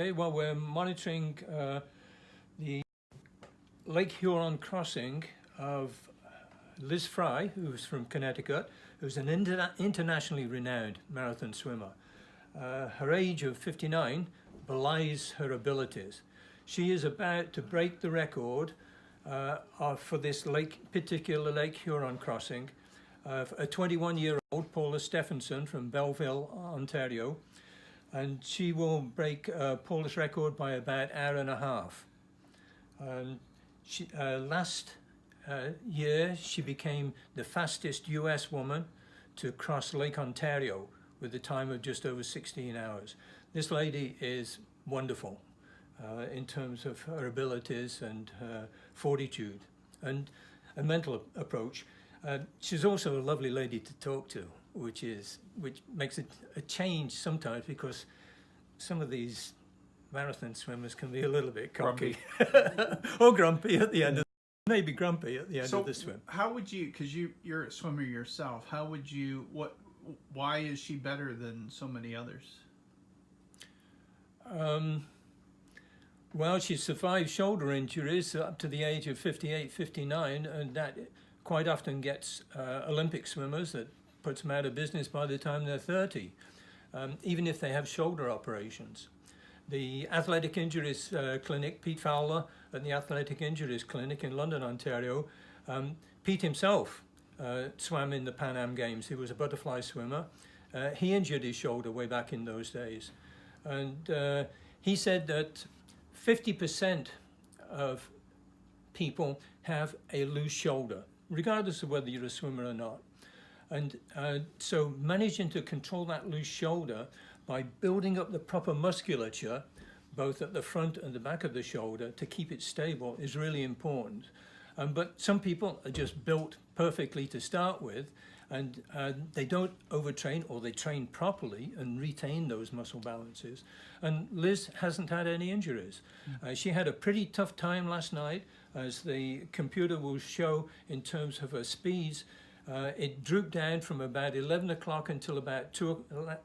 Okay, well, we're monitoring the Lake Huron crossing of Liz Fry, who's from Connecticut, who's an internationally renowned marathon swimmer. Her age of 59 belies her abilities. She is about to break the record for this particular Lake Huron crossing. A 21-year-old Paula Stephenson from Belleville, Ontario, and she will break Paula's record by about an hour and a half. Last year, she became the fastest US woman to cross Lake Ontario with a time of just over 16 hours. This lady is wonderful in terms of her abilities and her fortitude and a mental approach. She's also a lovely lady to talk to, which makes it a change sometimes, because some of these marathon swimmers can be a little bit cocky or grumpy at the end of maybe grumpy at the end of the swim. How would you, because you're a swimmer yourself, how would you, why is she better than so many others? Well, she survived shoulder injuries up to the age of 58, 59, and that quite often gets Olympic swimmers, that puts them out of business by the time they're 30, even if they have shoulder operations. The Athletic Injuries Clinic, Pete Fowler at the Athletic Injuries Clinic in London, Ontario, Pete himself swam in the Pan Am Games. He was a butterfly swimmer. He injured his shoulder way back in those days. And he said that 50% of people have a loose shoulder, regardless of whether you're a swimmer or not. And so managing to control that loose shoulder by building up the proper musculature, both at the front and the back of the shoulder, to keep it stable is really important. But some people are just built perfectly to start with, and they don't overtrain, or they train properly and retain those muscle balances. And Liz hasn't had any injuries. She had a pretty tough time last night, as the computer will show in terms of her speeds. It drooped down from about 11 o'clock until about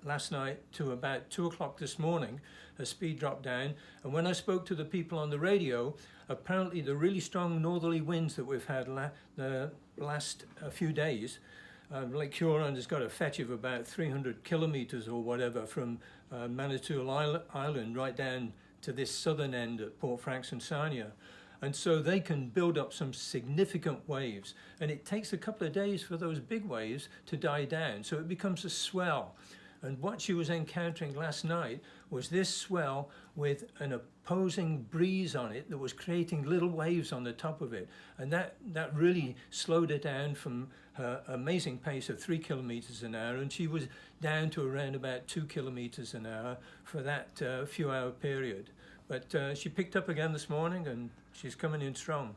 last night to about 2 o'clock this morning. Her speed dropped down, and when I spoke to the people on the radio, apparently the really strong northerly winds that we've had the last few days, Lake Huron has got a fetch of about 300 kilometers or whatever from Manitou Island right down to this southern end at Port Franks and Sarnia. And so they can build up some significant waves, and it takes a couple of days for those big waves to die down, so it becomes a swell. And what she was encountering last night was this swell with an opposing breeze on it that was creating little waves on the top of it, and that really slowed it down from her amazing pace of 3 kilometers an hour, and she was down to around about 2 kilometers an hour for that few hour period. But she picked up again this morning, and she's coming in strong.